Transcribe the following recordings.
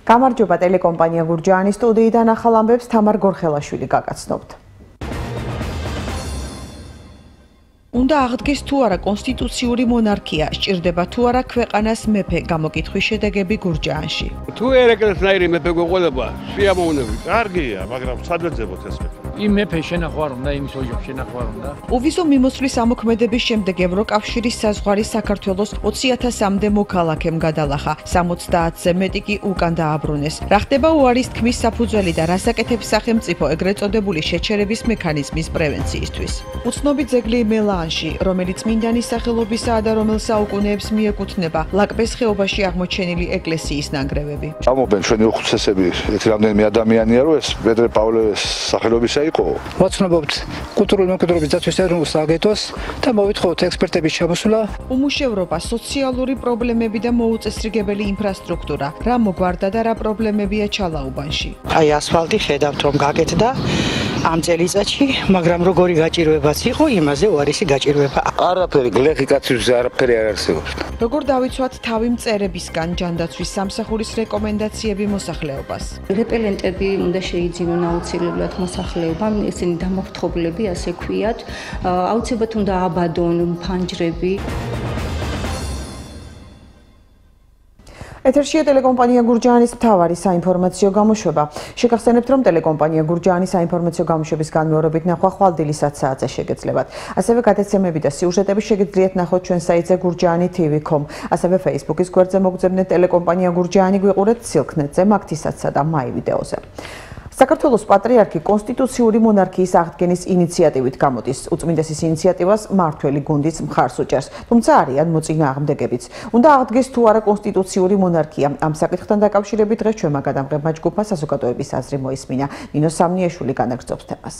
გამარჯობა ტელეკომპანია გურჯაანის სტუდიიდან ახალ ამბებს თამარ გორხელაშვილი გაგაცნობთ. უნდა აღდგეს თუ არა კონსტიტუციური მონარქია, სჭირდება თუ არა ქვეყანას მეფე, გამოკითხვის შედეგები გურჯაანში. თუ ერეკლესნაირი მეფე გვეყოლება, შეამოვნებით. კარგია, მაგრამ სადვეძებოთ ეს მეფე. იმ მეფე შენახوار უნდა, იმის ოჯახი შენახوار უნდა. უვიზო მიმოსვლის ამოქმედების შემდეგ ევროკავშირის საზღვარი საქართველოს 20,000-მდე მოქალაქემ გადალახა, 70-ზე მეტი კი უკან დააბრუნეს. რა ხდება უარის თქმის საფუძველი და რას აკეთებს სახელმწიფო ეგრეთ წოდებული შეჩერების მექანიზმის პრევენციისთვის. უცნობი ძეგლი მელაანში, რომელიც მინდანის სახელობისაა და რომელ საუკუნეებს მიეკუთვნება, ლაკბეს ხეობაში აღმოჩენილი ეკლესიის ნანგრევები. ამობენ ჩვენი უხუცესები, ეს რამდენიმე ადამიანია, რომ ეს პეტრე პავლეს სახელობისა იყო. ვაცნობთ კულტურული მემკვიდრეობის დაცვის ეროვნულ სააგენტოს და მოვითხოვთ ექსპერტების ჩამოსვლა. უმუშევრობა, სოციალური პრობლემები და მოუწესრიგებელი ინფრასტრუქტურა. რა მოგვარდა და რა პრობლემებია ჩალაუბანში? აი ასფალტი ხედავთ რომ გაკეთდა ამ წელიწადში, მაგრამ როგორი გაჭირვებაც იყო, იმაზე უარესი გაჭირვება. არაფერი გლეხი კაცის არაფერი არ არსებობს. როგორ დავიცვათ თავი მწერებისგან ჯანდაცვის სამსახურის რეკომენდაციები მოსახლეობას? რეპელენტები უნდა შეიძინონ აუცილებლად მოსახლეობამ, ესენი დამაფრთხობლები, ასე ქვიათ, აუცილებლად უნდა აბადონ ფანჯრები. ეთერშია ტელეკომპანია გურჯაანის მთავარი საინფორმაციო გამოშვება. შეგახსენებთ, რომ ტელეკომპანია გურჯაანის საინფორმაციო გამოშვების განმეორებით ნახვა ხვალდილი საათზე შეგეძლებათ. ასევე გადაცემები და სიუჟეტები შეგიძლიათ ნახოთ ჩვენ საიტზე gurjaani.tv.com. ასევე Facebook-ის გვერდზე მოგზაურობთ ტელეკომპანია გურჯაანი, გვიყურებთ Silk.net-ზე, მაგთისაცსა და My ვიდეოზე. საქართველოს პატრიარქი კონსტიტუციური მონარქიის აღდგენის ინიციატივით გამოდის. უწმინდესის ინიციატივას მმართველი გუნდიც მხარს უჭერს, თუმცა არიან მოწინააღმდეგებიც. უნდა აღდგეს თუ არა კონსტიტუციური მონარქია? ამ საკითხთან დაკავშირებით დღეს ჩვენმა გადამღებმა ჯგუფმა საზოგადოების აზრი მოისმინა. ნინო სამნიაშვილი განაგრძობს თემას.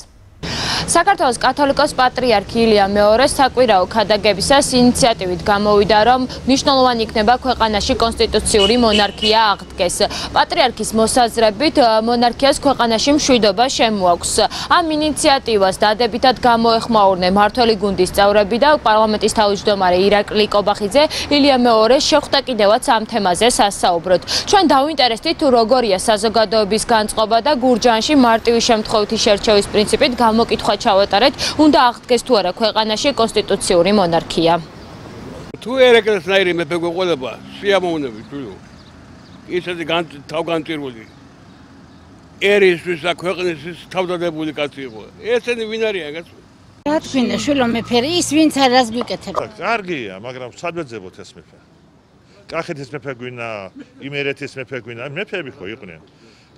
საქართველოს კათოლიკოს პატრიარქი ილია მეორე საკვირაო ქადაგებისას ინიციატივით გამოვიდა, რომ მნიშვნელოვანი იქნება ქვეყანაში კონსტიტუციური მონარქია აღდგეს. პატრიარქის მოსაზრებით მონარქიას ქვეყანაში მშვიდობა შემოაქვს. ამ ინიციატივას დადებითად გამოეხმაურნენ მმართველი გუნდის წევრები და პარლამენტის თავმჯდომარე ირაკლი კობახიძე. ილია მეორე შეხვდა კიდევაც ამ თემაზე სასაუბროდ. ჩვენ დავინტერესდით თუ როგორია საზოგადოების განწყობა და გურჯაანში მარტივი შემთხვევითი შერჩევის პრინციპით გამოკითხვა ჩავატარეთ, უნდა აღდგეს თუ არა ქვეყანაში კონსტიტუციური მონარქია. თუ ერეკლესნაირი მეფე გვეყოლება, შეამოვნებით. ისეთი თავგანწირული ერისთვის და ქვეყნისთვის თავდადებული კაცი იყო. ესენი ვინ არიან, კაცო? რა თქვია, შვილო მეფე, ის ვინც არას გვიკეთება. კარგია, მაგრამ სადვეძებოთ ეს მეფე. კახეთის მეფე გვინა, იმერეთის მეფე გვინა, მეფეები ხო იყვნენ.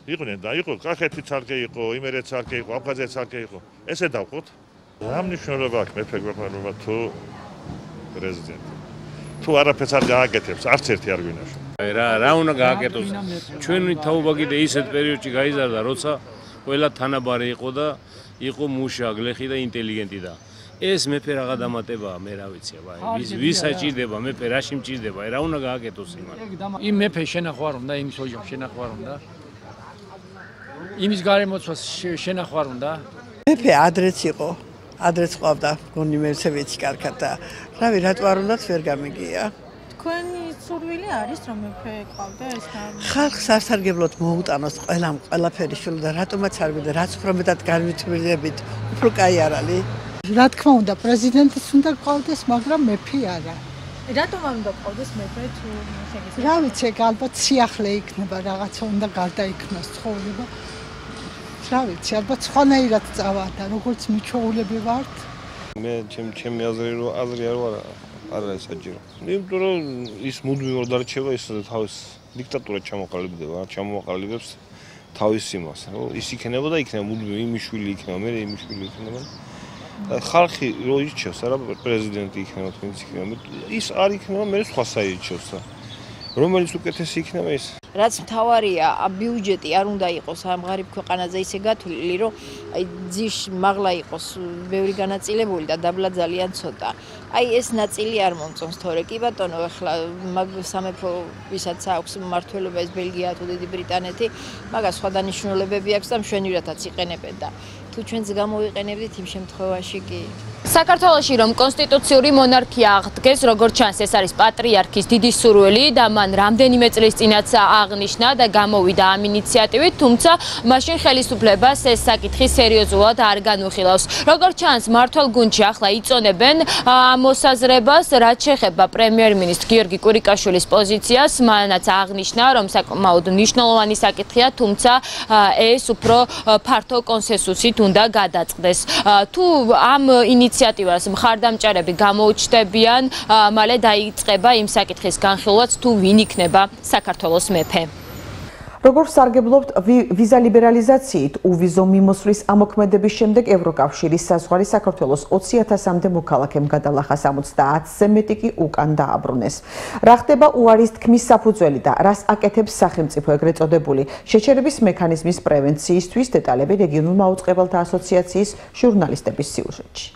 იყვნენ და იყო კახეთი ცალკე იყო, იმერეთი ცალკე იყო, აფხაზეთი ცალკე იყო. ესე დავყოთ. რა მნიშვნელობა აქვს მეფე გვეყოლება თუ პრეზიდენტი? თუ არაფერს არ გააკეთებს, არც ერთი არ გვინაშო. რა უნდა გააკეთოს? ჩვენი თაობა კიდე ისეთ პერიოდში გაიზარდა, როცა ყველა თანაბარი იყო და იყო მუშა, გლეხი და ინტელიგენტი და ეს მეფე რაღა დამატებაა, მე რა ვიცი, ვის საჭირდება მეფე, რაში მჭირდება, რა უნდა გააკეთოს იმან? იმ მეფე შენახوار უნდა, იმის ოჯახი შენახوار უნდა. იმის გარემოცვას შენახوار უნდა. მეფე ადრეც იყო, ადრეც ყავდა გონი მერცევიჩი კარგად და რავი, რატო არ უნდათ ვერ გამიგია. თქვენი სურვილი არის რომ მეფე ყავდა ეს ხალხს სასარგებლოდ მოუტანოს ყველაფერი შვილ და რატომაც არ ვიდა, რაც უფრო მეტად განვითარებით, უფრო კაი არ არის. რა თქმა უნდა, პრეზიდენტიც უნდა ყავდეს, მაგრამ მეფე არა. რატომ არ უნდა ყავდეს მეფე თუ შეგიძლიათ? რა ვიცი, ალბათ სიახლე იქნება, რაღაცა უნდა გარდაიქმნას ცხოვრება. რა ვიცი, ალბათ სხვანაირად წავა და როგორც მიჩვეულები ვართ. მე ჩემი აზრი არ არის საჭირო. იმიტომ რომ ის მუდმივად არჩევა, ის თავის დიქტატურად ჩამოაყალიბებს თავის იმას. ის იქნება და იქნება მუდმივი, იმის შვილი იქნება, მე იმის შვილი იქნება. ხალხი რო ირჩევს, არა პრეზიდენტი იქნება, თუნდაც იქნება. ის არ იქნება, მე სხვა საირჩევს და რომელიც უკეთესი იქნება ის. რაც მთავარია, ბიუჯეტი არ უნდა იყოს ამ ღარიბ ქვეყანაზე ისე გათვლილი, რომ აი ძირში მაღლა იყოს ბევრი განაწილებული და დაბლა ძალიან ცოტა. აი ეს ნაწილი არ მომწონს თორე კი ბატონო, ეხლა სამეფო ვისაც აქვს მმართველობა ეს ბელგია თუ დიდი ბრიტანეთი, მაგას სხვა დანიშნულებები აქვს და მშვენივრათაც იყენებენ და თუ ჩვენც გამოვიყენებდით იმ შემთხვევაში კი. საქართველოში რომ კონსტიტუციური მონარქია აღდგეს, როგორც ჩანს, ეს არის პატრიარქის დიდი სურვილი და მან რამდენიმე წლის წინაც აღნიშნა და გამოვიდა ამ ინიციატივით, თუმცა მაშინ ხელისუფლებას ეს საკითხი სერიოზულად არ განუხილავს. როგორც ჩანს, მმართველ გუნდში ახლა იწონებენ ამ მოსაზრებას, რაც შეეხება პრემიერ-მინისტრ გიორგი კვირიკაშვილის პოზიციას, მანაც აღნიშნა, რომ საკმაოდ მნიშვნელოვანი საკითხია, თუმცა ეს უფრო ფართო კონსენსუსით უნდა გადაწყდეს. თუ ამ ინიციატივას მხარდამჭერები გამოუჩნდებიან, მალე დაიწყება იმ საკითხის განხილვაც, თუ ვინ იქნება საქართველოს მეფე. Როგორც სარგებლობთ ვიზა ლიბერალიზაციით, უვიზო მიმოსვლის ამოქმედების შემდეგ ევროკავშირის საზღვარი საქართველოს 20,000-მდე მოქალაქემ გადალახა, 70-ზე მეტი კი უკან დააბრუნეს. რა ხდება უარის თქმის საფუძველი და რას აკეთებს სახელმწიფო ეგრეთ წოდებული შეჩერების მექანიზმის პრევენციისთვის, დეტალები რეგიონულ მაუწყებელთა ასოციაციის ჟურნალისტების სიუჟეტში.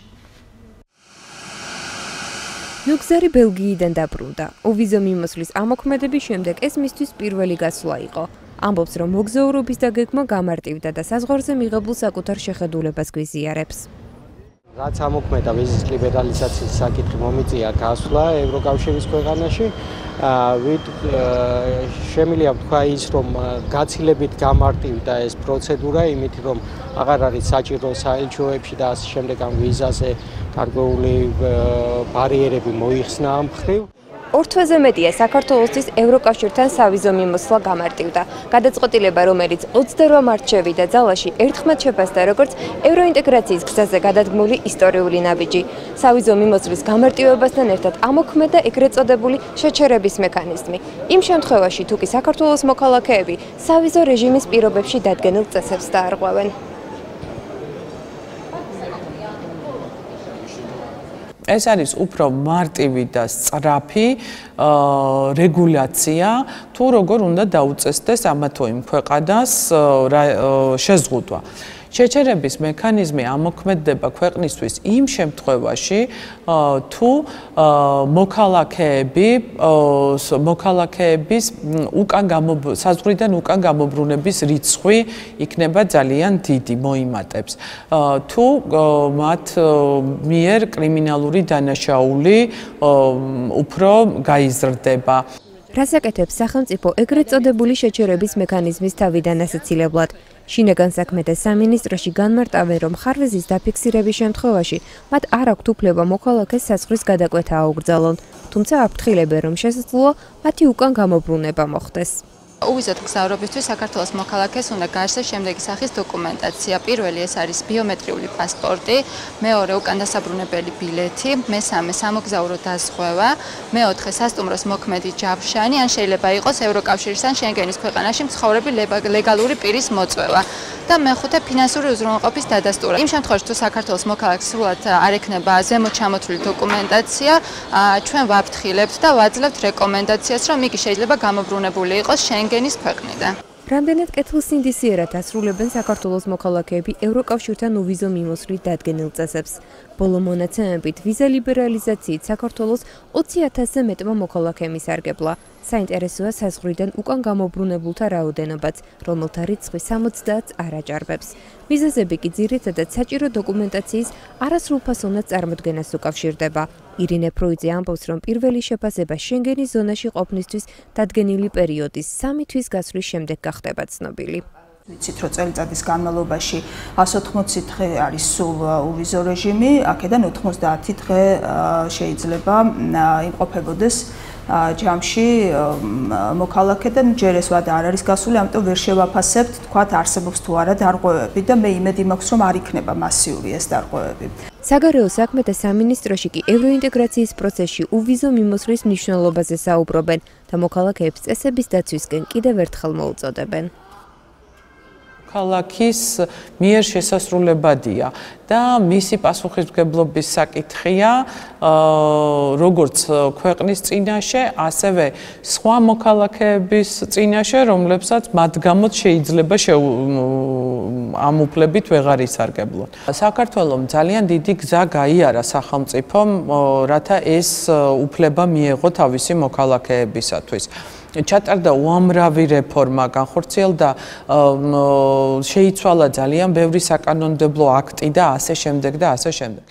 ნუგზარი ბელგიიდან დაბრუნდა. უვიზო მიმოსვლის ამოქმედების შემდეგ ეს მისთვის პირველი გასვლა იყო. ამბობს, რომ მოგზაურობის დაგეგმა გამარტივდა და საზღვარზე მიღებულ საკუთარ შეხედულებას გვიზიარებს. რაც ამოქმედა ვიზის ლიბერალიზაციის საკითხი მომიწია გასვლა ევროკავშირის ქვეყანაში, შემიძლია ვთქვა ის, რომ გაცილებით გამარტივდა ეს პროცედურა, იმით რომ აღარ არის საჭირო საელჩოებში და ასე შემდეგ ამ ვიზაზე გარკვეული ბარიერები მოიხსნა ამ მხრივ. ორ თვეზე მეტია საქართველოსთვის ევროკავშირთან სავიზო მიმოსვლა გამარტივდა. გადაწყვეტილება, რომელიც 28 მარტს შევიდა ძალაში, ერთხმად შეფასდა როგორც ევროინტეგრაციის გზაზე გადადგმული ისტორიული ნაბიჯი. სავიზო მიმოსვლის გამარტივებასთან ერთად ამოქმედა ეგრეთ წოდებული შეჩერების მექანიზმი. იმ შემთხვევაში, თუ კი საქართველოს მოქალაქეები სავიზო რეჟიმის პირობებში დადგენილ წესებს დაარღვევენ. ეს არის უფრო მარტივი და სწრაფი რეგულაცია, თუ როგორ უნდა დაუწესდეს ამა თუ იმ ქვეყანას შეზღუდვა. შეჩერების მექანიზმი ამოქმედდება ქვეყნისთვის იმ შემთხვევაში, თუ მოქალაქეების საზღვრიდან უკან გამობრუნების რიცხვი იქნება ძალიან დიდი, მოიმატებს. თუ მათ მიერ კრიმინალური დანაშაული უფრო გაიზრდება. რას აკეთებს სახელმწიფო ეგრეთ წოდებული შეჩერების მექანიზმის თავიდან ასაცილებლად? შინაგან საქმეთა სამინისტროში განმარტავენ, რომ ხარვეზის დაფიქსირების შემთხვევაში მათ არ აქვთ უფლება მოქალაქეს საზღვრის გადაკვეთა აუგრძალონ, თუმცა აფრთხილებენ, რომ შესაძლოა მათი უკან გამობრუნება მოხდეს. უვიზოდ მგზავრობისთვის საქართველოს მოქალაქეს უნდა გააჩნდეს შემდეგი სახის დოკუმენტაცია. პირველი ეს არის ბიომეტრიული პასპორტი, მეორე უკან დასაბრუნებელი ბილეთი, მესამე სამოგზაურო დაზღვევა, მეოთხე სასტუმროს მოქმედი ჯავშანი, ან შეიძლება იყოს ევროკავშირის ან შენგენის ქვეყანაში მცხოვრები ლეგალური პირის მოწვევა. და მეხუთე ფინანსური უზრუნველყოფის დადასტურება. იმ შემთხვევაში, თუ საქართველოს მოქალაქეს სრულად არ ექნება ზემოთ ჩამოთვლილი დოკუმენტაცია, ჩვენ ვაფრთხილებთ და ვაძლევთ რეკომენდაციას, რომ იგი შეიძლება გამობრუნებული იყოს შენგენის ქვეყნიდან. რამდენად კეთილსინდისიერად ასრულებენ საქართველოს მოქალაქეები ევროკავშირთან უვიზო მიმოსვლით დადგენილ წესებს. ბოლო მონაცემებით ვიზა ლიბერალიზაციით საქართველოს 20,000-ზე მეტმა მოქალაქემ ისარგებლა. საინტერესოა საზღვრიდან უკან გამობრუნებულთა რაოდენობაც, რომელთა რიცხვი 70-ს არ აჭარბებს. ვიზაზები კი ძირითადად საჭირო დოკუმენტაციის არასრულფასოვნად წარმოდგენას უკავშირდება. ირინე ფროიძე ამბობს, რომ პირველი შეფასება შენგენის ზონაში ყოფნისთვის დადგენილი პერიოდის 3 თვის გასვლის შემდეგ გახდება ცნობილი. ვიცით, რომ წელიწადის განმავლობაში 180 დღე არის სულ უვიზო რეჟიმი, აქედან 90 დღე შეიძლება იმყოფებოდეს ჯამში მოქალაქე და ჯერ ეს ვადა არ არის გასული, ამიტომ ვერ შევაფასებთ, თქვათ არსებობს თუ არა დარღვევები და მე იმედი მაქვს, რომ არ იქნება მასიური ეს დარღვევები. საგარეო საქმეთა სამინისტროში კი ევროინტეგრაციის პროცესში უვიზო მიმოსვლის მნიშვნელობაზე საუბრობენ და მოქალაქეებს წესების დაცვისკენ კიდევ ერთხელ მოუწოდებენ. ქალაქის მიერ შესასრულებადია და მისი პასუხისმგებლობის საკითხია როგორც ქვეყნის წინაშე, ასევე სხვა მოქალაქეების წინაშე, რომლებსაც მათ გამოთ შეიძლება ამ უფლებით ვეღარ ისარგებლონ. საქართველომ ძალიან დიდი გზა გაიარა სახელმწიფომ, რათა ეს უფლება მიეღო თავისი მოქალაქეებისათვის. ჩატარდა უამრავი რეფორმა, განხორციელდა შეიცვალა ძალიან ბევრი საკანონმდებლო აქტი და ასე შემდეგ და ასე შემდეგ.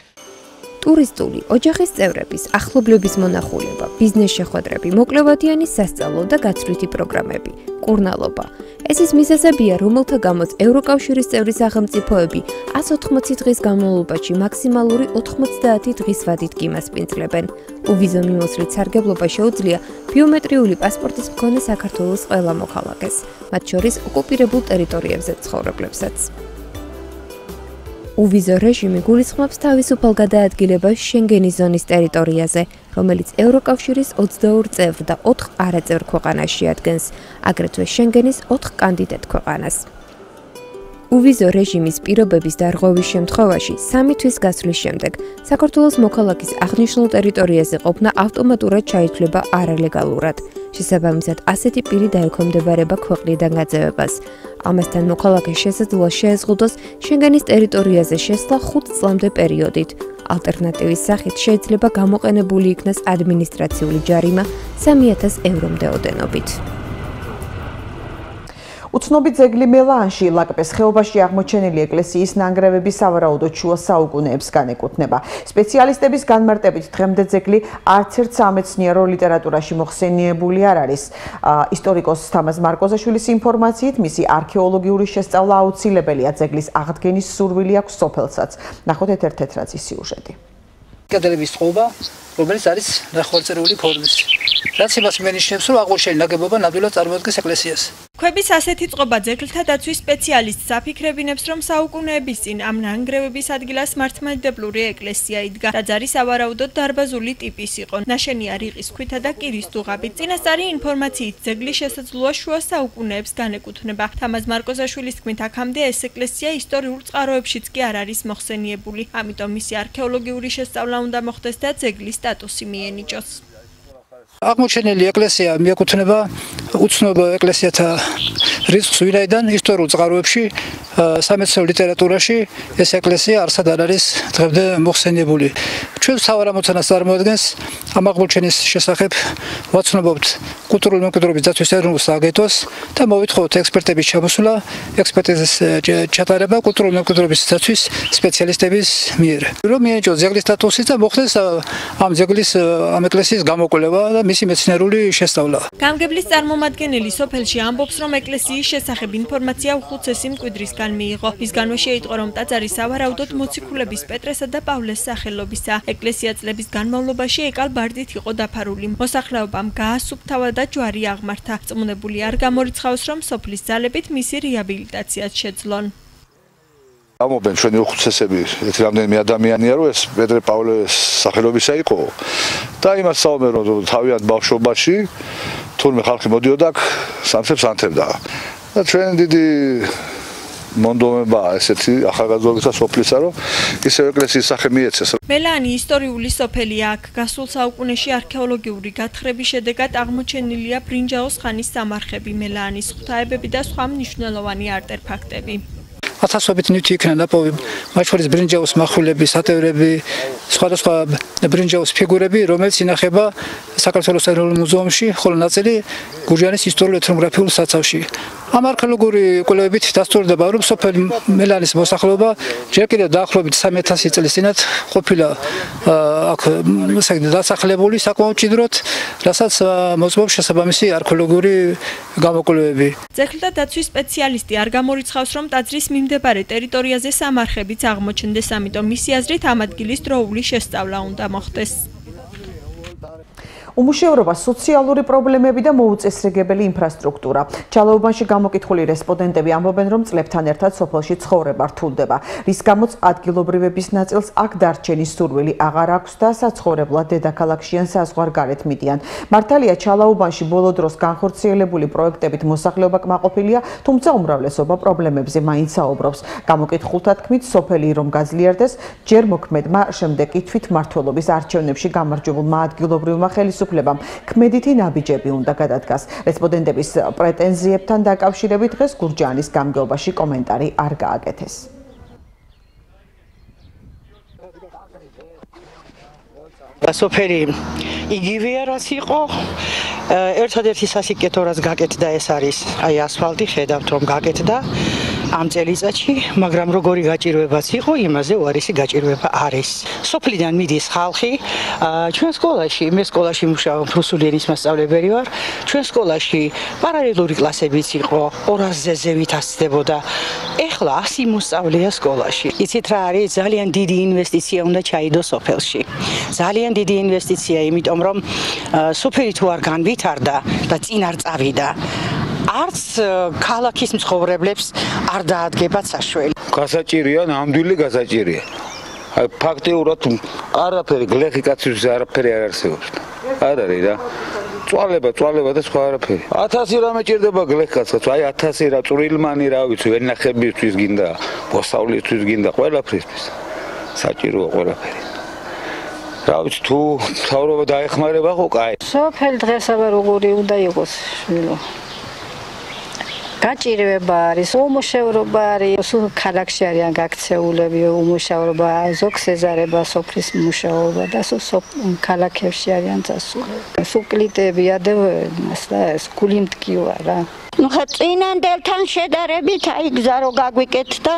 ტურისტული ოჯახის წევრების, ახლობლების მონახულება, ბიზნეს შეხვედრები, მოკლევადიანი სასწავლო და გაცვლითი პროგრამები, კურნალობა. ეს ის მიზეზებია, რომელთა გამოც ევროკავშირის წევრი სახელმწიფოები 180 დღის განმავლობაში მაქსიმალური 90 დღის ვადით გიმასპინძლებენ. უვიზო მიმოსვლით სარგებლობა შეუძლია ბიომეტრიული პასპორტის მქონე საქართველოს ყველა მოქალაქეს, მათ შორის ოკუპირებულ ტერიტორიებზე ცხოვრებლებსაც. უვიზო რეჟიმი გულისხმობს თავისუფალ გადაადგილებას შენგენის ზონის ტერიტორიაზე, რომელიც ევროკავშირის 22 წევრ და 4 არაწევრ ქვეყანაში ადგენს, აგრეთვე შენგენის 4 კანდიდატ ქვეყანას. უვიზო რეჟიმის პირობების დარღვევის შემთხვევაში 3 თვის გასვლის შემდეგ საქართველოს მოქალაქის აღნიშნულ ტერიტორიაზე ყოფნა ავტომატურად ჩაითვლება არალეგალურად. შესაბამისად, ასეთი პირი დაექვემდებარება ქვეყნიდან გაძევებას. ამასთან მოქალაქეს შესაძლოა შეეზღუდოს შენგენის ტერიტორიაზე შესვლა 5 წლამდე პერიოდით. ალტერნატივის სახით შეიძლება გამოყენებული იქნას ადმინისტრაციული ჯარიმა 3000 ევრომდე ოდენობით. უცნობი ძეგლი მელაანში, ლაკპეს ხეობაში აღმოჩენილი ეკლესიის ნანგრევები სავარაუდოდ შუა საუკუნეებს განეკუთვნება. სპეციალისტების განმარტებით დღემდე ძეგლი არც ერთ სამეცნიერო ლიტერატურაში მოხსენიებული არ არის. ისტორიკოს თამაზ მარკოზაშვილის ინფორმაციით, მისი არქეოლოგიური შესწავლა აუცილებელია, ძეგლის აღდგენის სურვილი აქვს სოფელსაც. ნახოთ ეთერ-თეთრაძის სიუჟეტი. კედლების წყობა, რომელიც არის ნახევარწრიული ფორმის. რაც იმას მენიშნებს, რომ აღმოჩენილი ნაგებობა ნამდვილად წარმოადგენს ეკლესიას. ქვების ასეთი წყობა ძეგლთა დაცვის სპეციალისტს აფიქრებინებს, რომ საუკუნეების წინ ამ ნანგრევების ადგილას მართლმადიდებლური ეკლესია იდგა, რაც არის სავარაუდოდ დარბაზული ტიპის იყო. ნაშენია რიყის ქვითა და კირის დუღაბით. წინასწარი ინფორმაციით ძეგლი შესაძლოა შუა საუკუნეებს განეკუთვნება. თამაზ მარკოზაშვილის თქმით, აქამდე ეს ეკლესია ისტორიულ წყაროებშიც კი არ არის მოხსენიებული. ამიტომ მისი არქეოლოგიური შესწავლა უნდა მოხდეს და ძეგლის სტატუსი მიენიჭოს. აღმოჩენილი ეკლესია მიეკუთვნება უცნობ ეკლესიათა რიცხვს, ვინაიდან ისტორიულ წყაროებში, სამეცნიერო ლიტერატურაში ეს ეკლესია არსად არ არის დღემდე მოხსენიებული. ჩვენ სავარ ამოცანას წარმოადგენს ამ აღმოჩენის შესახებ ვაცნობთ კულტურული მემკვიდრეობის დაცვის ეროვნულ სააგენტოს და მოვითხოვთ ექსპერტების ჩამოსვლა, ექსპერტიზის ჩატარება კულტურული მემკვიდრეობის დაცვის სპეციალისტების მიერ. რომ მიენიჭოს ძეგლის სტატუსი და მოხდეს ამ ძეგლის ამ ეკლესიის გამოკვლევა და მისი მეცნიერული შესწავლა. გამგებლის წარმომადგენელი სოფელში ამბობს, რომ ეკლესიის შესახებ ინფორმაცია უხუცესი მკვიდრისგან მიიღო. მისგანვე შეიტყო, რომ ტაძარი სავარაუდოდ მოციქულების პეტრესა და პავლეს სახელობისა. ეკლესია წლების განმავლობაში ეკალ ბარდით იყო დაფარული. მოსახლეობამ გაასუფთავა და ჯვარი აღმართა. წმუნებული არ გამორიცხავს, რომ სოფლის ძალებით მისი რეაბილიტაციაც შეძლონ. ამობენ ჩვენი უხუცესები, ერთი რამდენიმე ადამიანია, რომ ეს პეტრე პავლეს სახელობისა იყო და იმას საუბერო, რომ თავიანთ ბავშვობაში თურმე ხალხი მოდიოდა აქ სამსებს ანთებდა. და ჩვენ დიდი მონდომებაა ესეთი ახალგაზრდობისა სოფლისა, რომ ისევ ეკლესიის სახე მიეცეს. მელაანი ისტორიული სოფელია. აქ გასულ საუკუნეში არქეოლოგიური გათხრების შედეგად აღმოჩენილია ბრინჯაოს ხანის სამარხები, მელაანის ღვთაებები და სხვა მნიშვნელოვანი არტეფაქტები. ათასობით ნივთი იქნა ნაპოვი, მათ შორის ბრინჯაოს מחვილები, სატევრები, სხვადასხვა ბრინჯაოს ფიგურები, რომელიც ინახება საქართველოს ეროვნულ მუზეუმში, ხოლო ნაწილი გურჯაანის ისტორიულ-ეთნოგრაფიულ საცავში. ამ არქეოლოგიური კვლევებით დასტურდება, რომ სოფელ მელაანის მოსახლეობა ჯერ კიდევ დაახლოებით 3000 წლის წინათ ყოფილა აქ დასახლებული საკმაოდ მჭიდროდ, რასაც მოწმობს შესაბამისი არქეოლოგიური გამოკვლევები. ძეგლთა დაცვის სპეციალისტი არ გამორიცხავს, რომ ტაძრის მიმდებარე ტერიტორიაზე სამარხებიც აღმოჩნდეს, ამიტომ მისი აზრით ამ ადგილის დროული შესწავლა უნდა მოხდეს. უმუშევრობა, სოციალური პრობლემები და მოუწესრიგებელი ინფრასტრუქტურა. ჩალოუბანში გამოკითხული რესპონდენტები ამბობენ, რომ წლებთან ერთად სოფელში ცხოვრება რთულდება. რის გამოც ადგილობრივების ნაწილს აქ დარჩენის სურვილი აღარ აქვს და საცხოვრებლად დედაქალაქში ან საზღვარგარეთ მიდიან. მართალია ჩალოუბანში ბოლო დროს განხორციელებული პროექტებით მოსახლეობა კმაყოფილია, თუმცა უმრავლესობა პრობლემებზე მაინც საუბრობს. გამოკითხულთა თქმით, სოფელი რომ გაძლიერდეს, ჯერ მოქმედმა, შემდეგ კი თვითმმართველობის არჩევნებში გამარჯვებულმა ადგილობრივმა ხელისუფლებამ ქმედითი ნაბიჯები უნდა გადადგას. რესპონდენტების პრეტენზიებთან დაკავშირებით დღეს გურჯაანის გამგეობაში კომენტარი არ გააკეთეს. სოფელი იგივეა რაც იყო ერთადერთი სასიკეთო რაც გაკეთდა ეს არის აი ასფალტი, ხედავთ რომ გაკეთდა ამ წელიწადში, მაგრამ როგორი გაჭირვებაც იყო, იმაზე უარესი გაჭირვება არის. სოფლიდან მიდის ხალხი, ჩვენ სკოლაში, მე სკოლაში მუშაობ, რუსული ენის მასწავლებელი ვარ. ჩვენ სკოლაში პარალელური კლასებიც იყო, 200-ზე ზევით ასწდებოდა. ეხლა 100 მოსწავლეა სკოლაში. იცით რა არის? ძალიან დიდი ინვესტიცია უნდა ჩაიდო სოფელში. ძალიან დიდი ინვესტიცია, იმიტომ რომ სოფელი თუ არ განვითარდა და წინ არ წავიდა, არც ქალაქის მცხოვრებლებს არ დაადგებათ საშველი. გასაჭირია, ნამდვილი გასაჭირია. ფაქტიურად არაფერი გლეხი კაცის არაფერი არ არსებობს. არ არის რა. წვალება და სხვა არაფერი. 1000 რამე ჭირდება გლეხ კაცს, აი 1000 რა წვრილმანი რა ვიცი, ვენახებისთვის გინდა, მოსავლისთვის გინდა, ყველაფრისთვის. საჭიროა ყველაფერი. რა ვიცი, თუ მთავრობა დაეხმარება ხო, კაი. სოფელი დღესაბა როგორი უნდა იყოს, შვილო. გაჭირვება არის, უმუშევრობა არის, ქალაქში არიან გაქცეულები, უმუშევრობა, ზოგს ეზარება სოფლის მუშაობა და ქალაქებში არიან წასულები. სუკლიტები ადევს და ეს გული მткиვა რა. ნუ ხა წინანდელთან შედარებით აი გზა რო გაგვიკეთდა,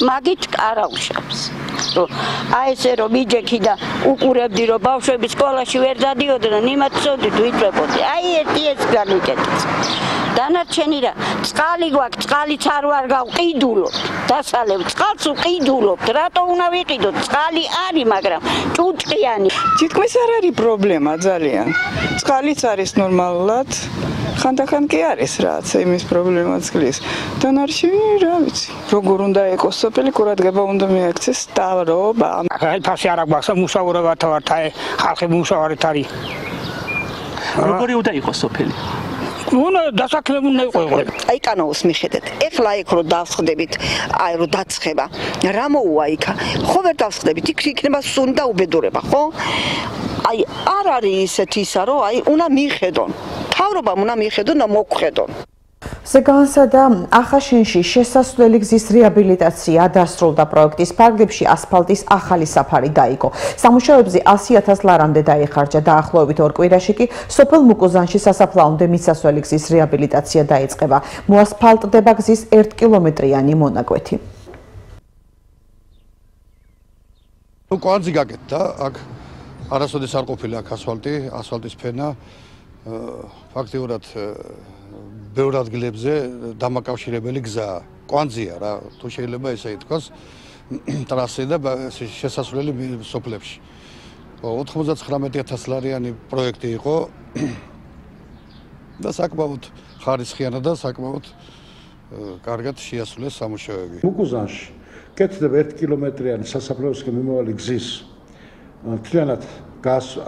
მაგით კარაუშავს. აი ესე რომ მიჯექი და უყურებდი რომ ბავშვები სკოლაში ვერ დადიოდნენ, იმათ წოდით ვიწვებოდი. აი ერთი ეს განვიკეთეთ. დანარჩენი რა, წყალი გვაქვს, წყალიც არ ვარ გავყიდულობთ. დასალევ წყალს უყიდულობთ. რატო უნდა ვიყიდოთ? წყალი არის, მაგრამ ჭუჭყიანი. თითქმის არ არის პრობლემა ძალიან. წყალიც არის ნორმალურად. ხანდახან კი არის რაც იმის პრობლემაც გლის. დანარჩენი რა ვიცი. როგორ უნდა იყოს სოფელი, ყურადღება უნდა მიაქცეს სტავრობა. აი ფასი არ აქვს, მუშაურობა თავართ, აი ხალხი მუშაურით არის. როგორი უნდა იყოს სოფელი? უნდა დასაქმებული უნდა იყოს. აი კანაოს მიხედეთ. ეხლა იქ რო დავსხდებით, აი რო დაცხება. რა მოუვა იქა? ხო ვერ დავსხდებით, იქ იქნება სუნ და უბედურება, ხო? აი არ არის ისეთი ისა, რომ აი უნდა მიხედონ. თავრობამ უნდა მიხედონ და მოგხედონ. ზეგანსა და ახაშენში შესასვლელი გზის რეაბილიტაცია დასრულდა. პროექტის ფარგლებში ასფალტის ახალი საფარი დაიგო. სამუშაოებზე 100,000 ლარამდე დაიხარჯა. დაახლოებით 2 კვირაში კი სოფელ მუკუზანში სასაფლაომდე მიწასვლელი გზის რეაბილიტაცია დაიწყება. მოასფალტდება გზის 1 კილომეტრიანი მონაკვეთი. კვანძი გაკეთდა, აქ არასოდეს არ ყოფილა აქ ასფალტის ფენა. ფაქტიურად ბევრ ადგილებზე დამაკავშირებელი გზაა. კვანძია რა, თუ შეიძლება ესე ითქვას, ტრასე და შესასვლელი სოფლებში. 99,000 ლარიანი პროექტი იყო და საკმაოდ ხარისხიანად და საკმაოდ კარგად შეასრულეს სამუშაოები. მუკუზანში კეთდება 1 კილომეტრიანი სასაფლაოსკენ მიმავალი გზის მთლიანად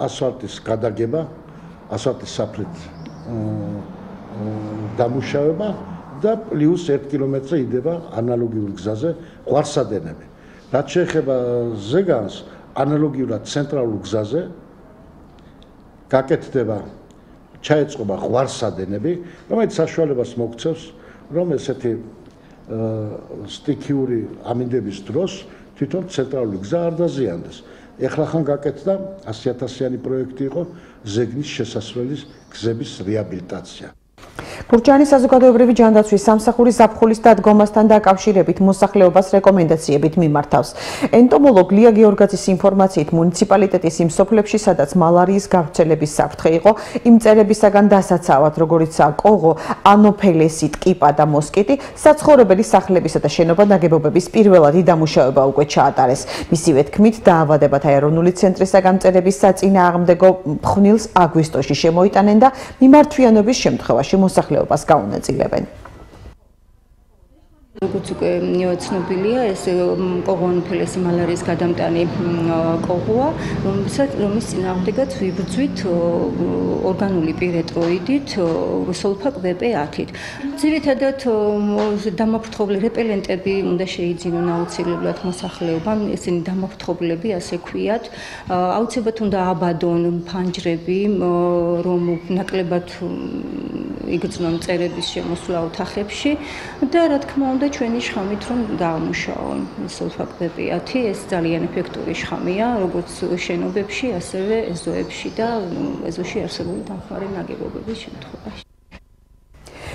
ასფალტის გადაგება, ასფალტის საფრით დამუშავება და პლუს 1 კილომეტრი იდება ანალოგიურ გზაზე ღვარსადენები. რაც შეეხება ზეგანს, ანალოგიურად ცენტრალურ გზაზე გაკეთდება, ჩაეწყობა ღვარსადენები, რომელიც საშუალებას მოგცევს, რომ ესეთი სტიქიური ამინდების დროს თვითონ ცენტრალური გზა არ დაზიანდეს. ეხლა ხან გაკეთდა 100,000-იანი პროექტი იყო ზეგნის შესასვლელის გზების რეაბილიტაცია. გურჯაანის საზოგადოებრივი ჯანდაცვის სამსახური ზაფხულის დადგომასთან დაკავშირებით მოსახლეობას რეკომენდაციებით მიმართავს. ენტომოლოგ ლია გეორგაძის ინფორმაციით, მუნიციპალიტეტის იმ სოფლებში, სადაც მალარიის გავრცელების საფრთხე იყო, იმ მწერებისაგან დასაცავად, როგორიცაა კოღო, ანოფელესი, ტკიპა და მოსკიტი, საცხოვრებელი სახლებისა და შენობა ნაგებობების პირველადი დამუშავება უკვე ჩაატარეს. მისივე თქმით, დაავადებათა ეროვნული ცენტრისაგან მწერების საწინააღმდეგო მხვნილს აგვისტოში შემოიტანენ და მიმართვიანობის შემთხვევაში მოსახლეობას გაუნაწილებენ. როგორც უკვე ცნობილია, ეს კოღონფელესი მალარიის გადამტანი კოღოა, რომლის წინააღმდეგაც ვიბრძვით ორგანული პირეტროიდით, სულფაკვპ-10-ით. ძირითადად დამაფრთხობლე რეპელენტები უნდა შეიძინონ აუცილებლად მოსახლეობამ, ესენი დამაფრთხობლები, ასე ქვიათ. აუცილებლად უნდა აბადონ ფანჯრები, რომ ნაკლებად იგრძნო მწერების შემოსვლა ოთახებში და რა თქმა უნდა ჩვენი შხამით რომ დაამუშაო სულფაკლები 10 ეს ძალიან ეფექტური შხამია როგორც შენობებში ასევე ეზოებში და ეზოში არსებული დამხმარე ნაგებობების შემთხვევაში.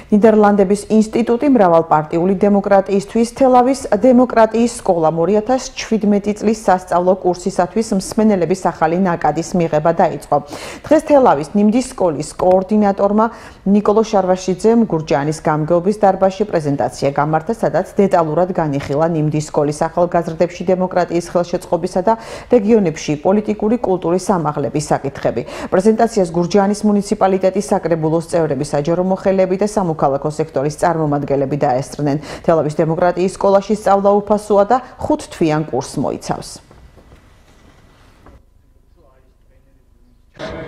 ნიდერლანდების ინსტიტუტი მრავალპარტიული დემოკრატიისთვის თელავის დემოკრატიის სკოლა 2017 წლის სასწავლო კურსისათვის მსმენელების ახალი ნაკადის მიღება დაიწყო. დღეს თელავის ნიმდის სკოლის კოორდინატორმა ნიკოლო შარვაშიძემ გურჯაანის გამგეობის დარბაზში პრეზენტაცია გამართა, სადაც დეტალურად განიხილა ნიმდის სკოლის ახალგაზრდებში დემოკრატიის ხელშეწყობისა და რეგიონებში პოლიტიკური კულტურის ამაღლების საკითხები. პრეზენტაციას გურჯაანის მუნიციპალიტეტის საკრებულოს წევრები, საჯარო მოხელეები და სამოქალაქო სექტორის წარმომადგენლები დაესწრნენ. თელავის დემოკრატიის სკოლაში სწავლა უფასოა და 5 თვიან კურსს მოიცავს.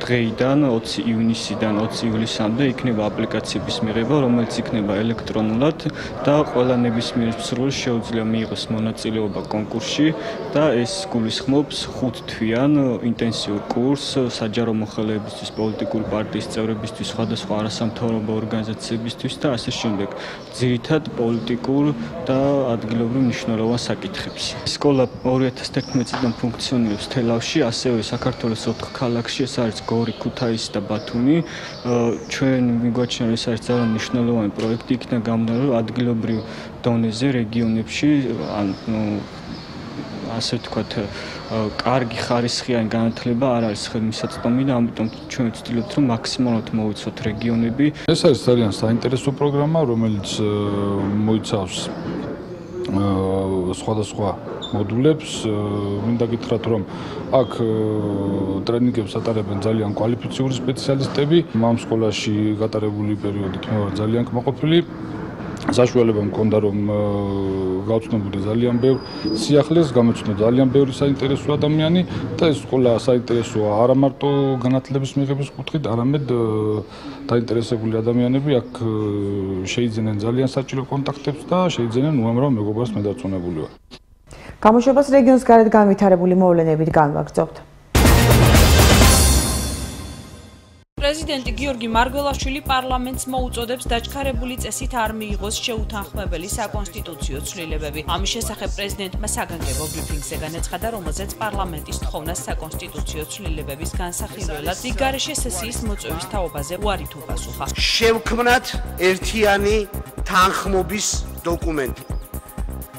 დღეიდან 20 ივნისიდან 20 ივლისამდე იქნება აპლიკაციების მიღება, რომელიც იქნება ელექტრონულად და ყველა ნებისმიერ მსურველს შეუძლია მიიღოს მონაწილეობა კონკურსში და ეს გულისხმობს 5 თვიან ინტენსიურ კურსს საჯარო მოხელეებისთვის, პოლიტიკური პარტიის წევრებისთვის, სხვადასხვა არასამთავრობო ორგანიზაციებისთვის და ასე შემდეგ. ძირითად პოლიტიკურ და ადგილობრივ მნიშვნელოვან საკითხებს. სკოლა 2011 წლიდან ფუნქციონირებს თელავში, ასევე საქართველოს 4 ქალაქში, ეს არის გორი, ქუთაისი და ბათუმი. ჩვენ მიგვაჩნია ეს არის ძალიან მნიშვნელოვანი პროექტი, იქიდან გამომდინარე, რომ ადგილობრივ დონეზე რეგიონებში ასე ვთქვათ, კარგი ხარისხიანი განათლება არ არის ხელმისაწვდომი და ამიტომ ჩვენ ვცდილობთ, რომ მაქსიმალურად მოვიცოთ რეგიონები. ეს არის ძალიან საინტერესო პროგრამა, რომელიც მოიცავს სხვადასხვა მოდულებს. მინდა გითხრათ, რომ აქ ტრენინგებს ატარებენ ძალიან კვალიფიციური სპეციალისტები. ამ სკოლაში გატარებული პერიოდი თუმცა ძალიან კმაყოფილი. საშუალება მქონდა, რომ გავცნობდი ძალიან ბევრ სიახლეს, გამოცნო ძალიან ბევრი საინტერესო ადამიანი და ეს სკოლა საინტერესოა არა მარტო განათლების მიღების კუთხით, არამედ დაინტერესებული ადამიანები აქ შეიძენენ ძალიან საჭირო კონტაქტებს და შეიძენენ უამრავ მეგობრებს მე დარწმუნებული ვარ. გამოშვებას რეგიონის გარეთ განვითარებული მოვლენებით განვაგრძობთ. პრეზიდენტი გიორგი მარგველაშვილი პარლამენტს მოუწოდებს დაჩქარებული წესით არ მიიღოს შეუთანხმებელი საკონსტიტუციო ცვლილებები. ამის შესახებ პრეზიდენტმა საგანგებო ბრიფინგზე განაცხადა, რომელზეც პარლამენტის თხოვნას საკონსტიტუციო ცვლილებების განსახილველად სიგარეშე სესიის მოწვევის თაობაზე უარით უპასუხა. შევქმნათ ერთიანი თანხმობის დოკუმენტი.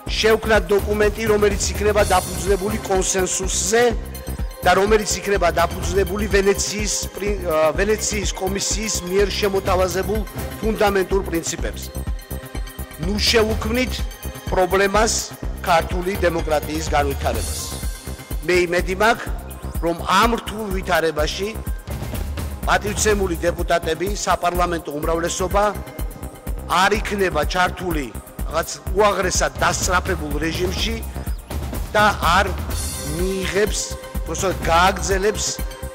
შევქმნათ დოკუმენტი, რომელიც იქნება დაფუძნებული კონსენსუსზე და რომელიც იქნება დაფუძნებული ვენეციის კომისიის მიერ შემოთავაზებულ ფუნდამენტურ პრინციპებზე. ნუ შევუქმნით პრობლემას ქართული დემოკრატიის განვითარებას. მე იმედი მაქვს, რომ ამ რთულ ვითარებაში პატივცემული დეპუტატები, საპარლამენტო უმრავლესობა არ იქნება ჩართული რაღაც უაღრესად დასწრაფებულ რეჟიმში და არ მიიღებს გააგრძელებს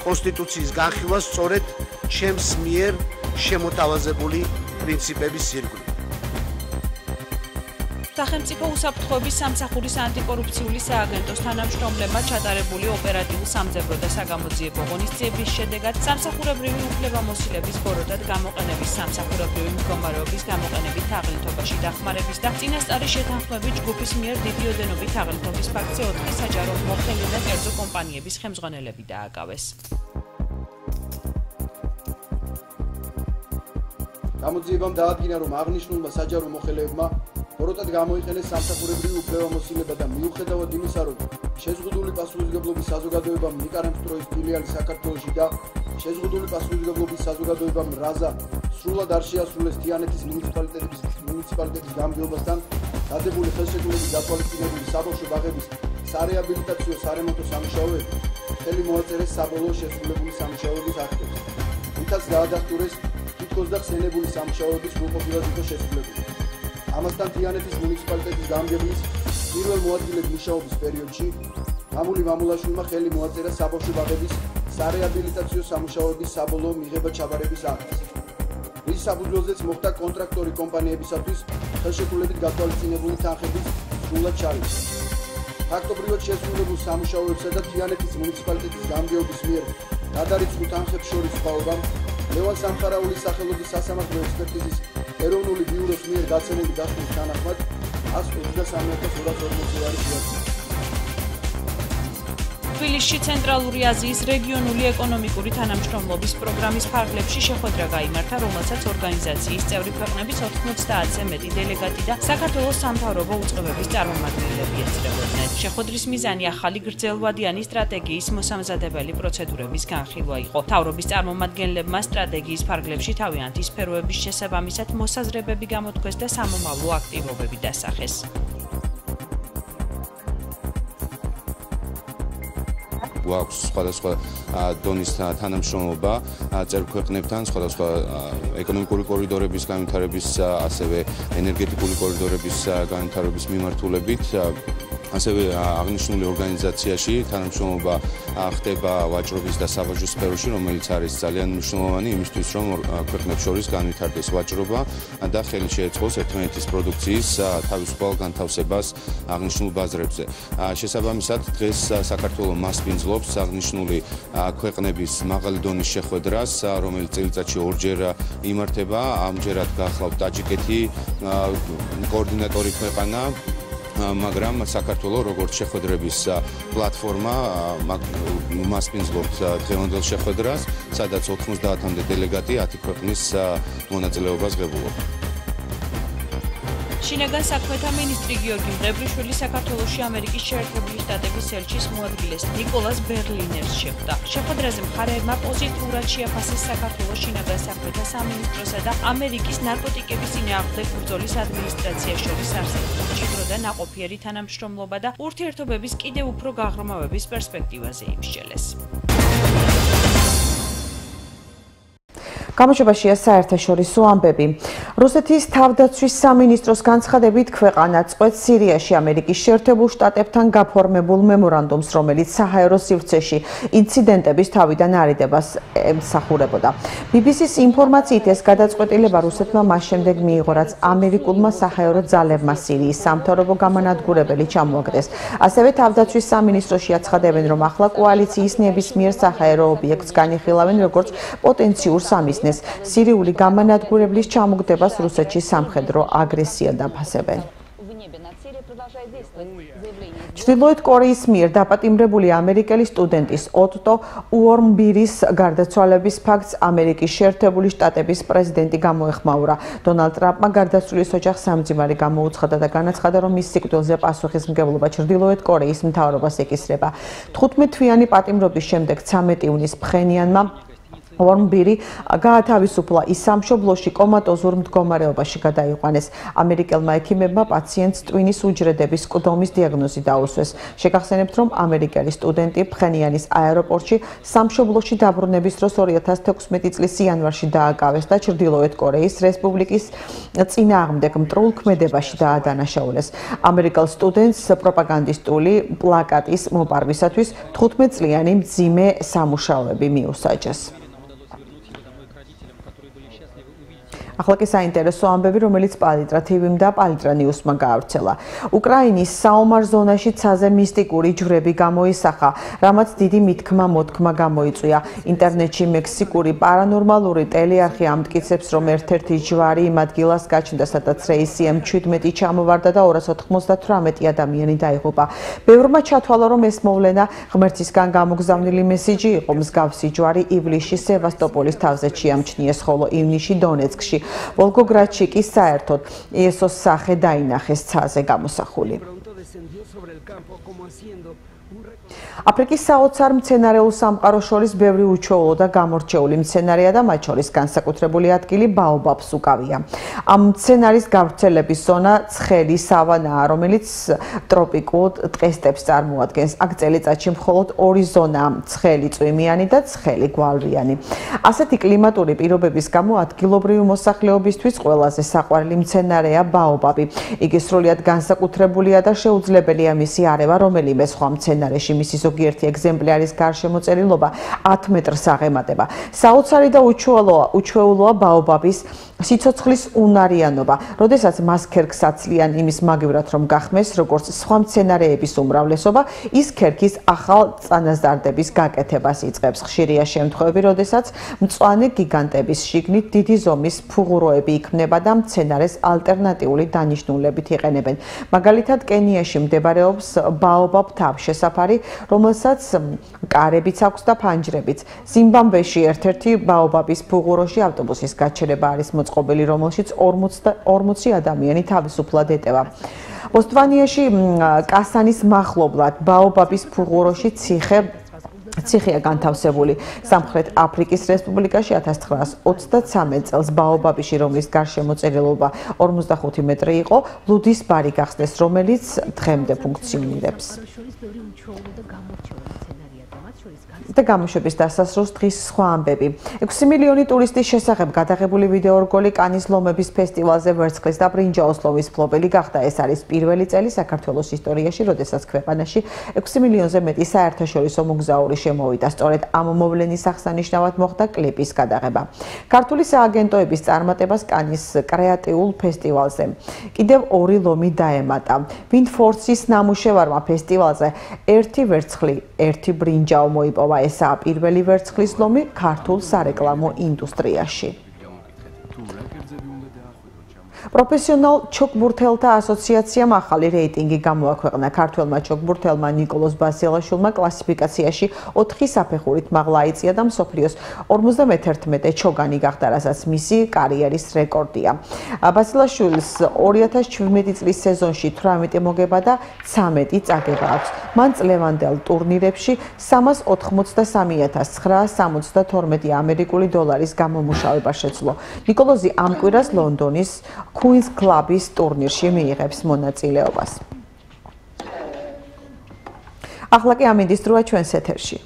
კონსტიტუციის განხილვას სწორედ ჩემს მიერ შემოთავაზებული პრინციპების ირგვლივ. სახელმწიფო უსაფრთხოების სამსახურის ანტიკორუფციული სააგენტოს თანამშრომლებმა ჩატარებული ოპერატიულ სამძებრო და საგამოძიებო ღონისძიების შედეგად სამსახურებრივი უფლებამოსილების ბოროტად გამოყენების, სამსახურებრივი მდგომარეობის გამოყენებით თაღლითობაში დახმარების და წინასწარი შეთანხმებით ჯგუფის მიერ დიდი ოდენობით თაღლითობის ფაქტზე 4 საჯარო მოხელე და კერძო კომპანიების ხელმძღვანელები დააკავეს. გამოძიებამ დაადგინა, რომ აღნიშნულმა საჯარო მოხელეებმა ბოროტად გამოიყენეს სამსახურებრივი უფლებამოსილება და მიუხედავად იმისა, რომ შეზღუდული პასუხისმგებლობის საზოგადოებამ ნიკარემსტროის ფილიალი საქართველოში და შეზღუდული პასუხისმგებლობის საზოგადოებამ რაზა სრულად არ შეასრულეს თიანეთის მუნიციპალიტეტის გამგეობასთან დადებული ხელშეკრულების გათვალისწინებული საბავშვო ბაღების სარეაბილიტაციო სარემონტო სამუშაოები ხელი მოაწერეს საბოლოო შესრულებული სამუშაოების აქტებს, რითაც დაადასტურეს თითქოს და ხსენებული სამუშაოების უყოფილად იყო შესრულებული. ამასთან თიანეთის მუნიციპალიტეტის გამგებლის პირველ მოადგილედ მუშაობის პერიოდში მამული მამულაშვილმა ხელი მოაწერა საბავშვო ბაღების სარეაბილიტაციო სამუშაოების საბოლოო მიღება-ჩაბარების აქტს, რის საფუძველზეც მოხდა კონტრაქტორი კომპანიებისათვის ხელშეკრულებით გათვალისწინებული თანხების სრულად ჩარიცხვა. ფაქტობრივად შესრულებულ სამუშაოებსა და თიანეთის მუნიციპალიტეტის გამგეობის მიერ გადარიცხულ თანხებს შორის სხვაობამ ლევან სამხარაულის სახელობის სასამართლო ექსპერტიზის ეროვნული ბიუროს მიერ გაცემული დასკვნის თანახმად 123,240 ლარი შეადგინა. თბილისში ცენტრალური აზიის რეგიონული ეკონომიკური თანამშრომლობის პროგრამის ფარგლებში შეხვედრა გაიმართა, რომელსაც ორგანიზაციის წევრი ქვეყნების 90-ზე მეტი დელეგატი და საქართველოს სამთავრობო უწყებების წარმომადგენლები ეწრებოდნენ. შეხვედრის მიზანი ახალი გრძელვადიანი სტრატეგიის მოსამზადებელი პროცედურების განხილვა იყო. მთავრობის წარმომადგენლებმა სტრატეგიის ფარგლებში თავიანთი სფეროების შესაბამისად მოსაზრებები გამოთქვეს და სამომავლო აქტივობები დასახეს. გვაქვს სხვადასხვა დონის თანამშრომლობა წევრ ქვეყნებთან, სხვადასხვა ეკონომიკური კორიდორების განვითარების, ასევე ენერგეტიკული კორიდორების განვითარების მიმართულებით. ასევე აღნიშნული ორგანიზაციაში თანამშრომლობა ხდება ვაჭრობის და საბაჟო სფეროში, რომელიც არის ძალიან მნიშვნელოვანი იმისთვის, რომ ქვეყნებს შორის განვითარდეს ვაჭრობა და ხელი შეეწყოს ერთმანეთის პროდუქციის თავისუფალ განთავსებას აღნიშნულ ბაზრებზე. შესაბამისად, დღეს საქართველოს მასპინძლობს აღნიშნული ქვეყნების მაღალი დონის შეხვედრას, რომელიც წელიწადში ორჯერ იმართება. ამჯერად გახლავთ ტაჯიკეთი, კოორდინატორი ქვეყანა, მაგრამ საქართველოს როგორც შეხვედრების პლატფორმა მასპინძლობს დღევანდელ შეხვედრას, სადაც 90-მდე დელეგატი 10 ქვეყნის მონაწილეობას ღებულობს. შინაგან საქმეთა მინისტრი გიორგი მღებრიშვილი საქართველოში ამერიკის შეერთებული შტატების ელჩის მოადგილეს ნიკოლას ბერლინერს შეხვდა. შეხვედრაზე მხარეებმა პოზიტიურად შეაფასეს საქართველოს შინაგან საქმეთა სამინისტროსა და ამერიკის ნარკოტიკების წინააღმდეგ ბრძოლის ადმინისტრაციას შორის არსებულ მჭიდრო და ნაყოფიერი თანამშრომლობა და ურთიერთობების კიდევ უფრო გაღრმავების პერსპექტივაზე იმსჯელეს. გამოშვებაშია საერთაშორისო ამბები. რუსეთის თავდაცვის სამინისტროს განცხადებით ქვეყანა წყვეტს სირიაში ამერიკის შეერთებულ შტატებთან გაფორმებულ მემორანდუმს, რომელიც საჰაერო სივრცეში ინციდენტების თავიდან არიდებას ემსახურებოდა. BBC-ს ინფორმაციით ეს გადაწყვეტილება რუსეთმა მას შემდეგ მიიღო, რაც ამერიკულმა საჰაერო ძალებმა სირიის სამთავრობო გამანადგურებელი ჩამოაგდეს. ასევე თავდაცვის სამინისტროში აცხადებენ, რომ ახლა კოალიციის ნებისმიერ საჰაერო ობიექტს განიხილავენ როგორც პოტენციურ სამიზნეს. სირიული გამანადგურებლის ჩამოგდებას რუსეთში სამხედრო აგრესია დაფასებენ. ჩრდილოეთ კორეის მიერ დაპატიმრებული ამერიკელი სტუდენტის ოტტო უორმბირის გარდაცვალების ფაქტს ამერიკის შეერთებული შტატების პრეზიდენტი გამოეხმაურა. დონალდ ტრამპმა გარდაცვლილის ოჯახს სამძიმარი გამოუცხადა და განაცხადა, რომ მის სიკვდილზე პასუხისმგებლობა ჩრდილოეთ კორეის მთავრობას ეკისრება. 15 თვიანი პატიმრობის შემდეგ 13 იუნის ფხენიანმა უორმბირი გაათავისუფლა, ის სამშობლოში კომატოზურ მდგომარეობაში გადაიყვანეს. ამერიკელმა ექიმებმა პაციენტს ტვინის უჯრედების კდომის დიაგნოზი დაუსვეს. შეგახსენებთ, რომ ამერიკელი სტუდენტი ფხენიანის აეროპორტში სამშობლოში დაბრუნების დროს 2016 წლის იანვარში დააკავეს და ჩრდილოეთ კორეის რესპუბლიკის წინააღმდეგ მტრულ ქმედებაში დაადანაშაულეს. ამერიკელ სტუდენტს პროპაგანდისტული პლაკატის მოპარვისათვის 15 წლიანი მძიმე სამუშაოები მიუსაჯეს. ახლა კი საინტერესო ამბები, რომელიც პალიტრა TV-მ და პალიტრა News-მა გაავრცელა. უკრაინის საომარ ზონაში ცაზე მისტიკური ჯვრები გამოისახა, რამაც დიდი მითქმა-მოთქმა გამოიწვია. ინტერნეტში მექსიკური პარანორმალური ტელეარხი ამტკიცებს, რომ ერთ-ერთი ჯვარი იმ ადგილას გაჩნდა, სადაც რეისი M17 ჩამოვარდა და 298 ადამიანი დაიღუპა. ბევრმა ჩათვალა, რომ ეს მოვლენა ღმერთისგან გამოგზავნილი მესიჯი იყო. მსგავსი ჯვარი ივლისში სევასტოპოლის თავზე შეამჩნიეს, ხოლო ივნისში დონეცკში. ვოლგოგრადში კი საერთოდ იესოს სახე დაინახეს ცაზე გამოსახული. აფრიკის საოცარ მცენარეულ სამყაროს შორის ბევრი უჩვეულო და გამორჩეული მცენარეა და მათ შორის განსაკუთრებული ადგილი ბაობაბს უკავია. ამ მცენარის გავრცელების ზონა ცხელი სავანაა, რომელიც ტროპიკულ ტყესტებს წარმოადგენს. აქ წელიწადში მხოლოდ 2 ზონაა, ცხელი წვიმიანი და ცხელი გვალვიანი. ასეთი კლიმატური პირობების გამო ადგილობრივი მოსახლეობისთვის ყველაზე საყვარელი მცენარეა ბაობაბი. იგი სრულიად განსაკუთრებულია და შეუძლებელია მისი არევა რომელიმე სხვა მცენარე მცენარეში მისი ზოგიერთი ეგზემპლიარის გარშემოწერილობა 10 მეტრს აღემატება. საოცარი და უჩვეულოა ბაობაბის სიცოცხლის უნარიანობა, როდესაც მას ქერქს აცლიან იმის მაგივრად რომ გახმეს, როგორც სხვა მცენარეების უმრავლესობა, ის ქერქის ახალ წანაზარდების გაკეთებას იწყებს. ხშირია შემთხვევები, როდესაც მწვანე გიგანტების შიგნით დიდი ზომის ფუღუროები იქმნება და მცენარეს ალტერნატიული დანიშნულებით იყენებენ. მაგალითად, კენიაში მდებარეობს ბაობაბ თავშესაფარი, რომელსაც კარებიც აქვს და ფანჯრებიც. ზიმბაბვეში ერთ-ერთი ბაობაბის ფუღუროში ავტობუსის გაჩერება არის მოწყობილი, რომელშიც 40 ადამიანი თავისუფლად ეტევა. ბოსტვანიაში კასანის მახლობლად ბაობაბის ფუღუროში ციხეა განთავსებული. სამხრეთ აფრიკის რესპუბლიკაში 1923 წელს ბაობაბიში, რომლის გარშემოწერილობა 45 მეტრი იყო, ლუდის ბარი გახსნეს, რომელიც დღემდე ფუნქციონირებს. და გამოშვების დასასრულს დღის სხვა ამბები. 6 მილიონი ტურისტის შესახებ გადაღებული ვიდეორგოლი კანის ლომების ფესტივალზე ვერცხლის და ბრინჯაოს ლომის მფლობელი გახდა. ეს არის პირველი წელი საქართველოს ისტორიაში, როდესაც ქვეყანაში 6 მილიონზე მეტი საერთაშორისო მოგზაური შემოვიდა. სწორედ ამ მოვლენის აღსანიშნავად მოხდა კლიპის გადაღება. ქართული სააგენტოების წარმატებას კანის კრეატიულ ფესტივალზე კიდევ 2 ლომი დაემატა. ვინდფორცის ნამუშევარმა ფესტივალზე 1 ვერცხლი, 1 ბრინჯაო მოიპოვა. ესაა პირველი ვერცხლის ლომი ქართულ სარეკლამო ინდუსტრიაში. პროფესიონალ ჩოგბურთელთა ასოციაციამ ახალი რეიტინგი გამოაქვეყნა. ქართველმა ჩოგბურთელმა ნიკოლოზ ბასილაშვილმა კლასიფიკაციაში 4 საფეხურით მაღლა აიწია და მსოფლიოს 51 ჩოგანი გახდა, რასაც მისი კარიერის რეკორდია. ბასილაშვილს 2017 წლის სეზონში 18 მოგება და 13 წაგება აქვს. მან წლევანდელ ტურნირებში 383,972 ამერიკული დოლარის გამომუშავება შეძლო. ნიკოლოზი ამ კვირას ლონდონის Queen's Club-ის ტურნირში მიიღებს მონაწილეობას. ახლა კი ამინდის დროა ჩვენს ეთერში.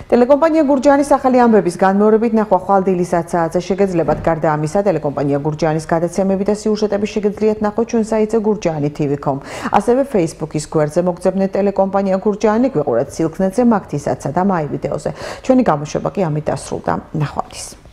ტელეკომპანია გურჯაანის ახალი ამბების განმეორებით ნახვა ხვალდილისაც საათზე შეგეძლებათ. გარდა ამისა, ტელეკომპანია გურჯაანის გადაცემები და სიუჟეტები შეგეძლიათ ნახოთ ჩვენ საიტზე gurjani.tv.com. ასევე Facebook-ის გვერდზე მოგძებნეთ ტელეკომპანია გურჯაანი, გვიყურეთ სილქნეტზე, მაგთისაცსა და მაი ვიდეოზე. ჩვენი გამოშვება კი ამით დასრულდა. ნახვამდის.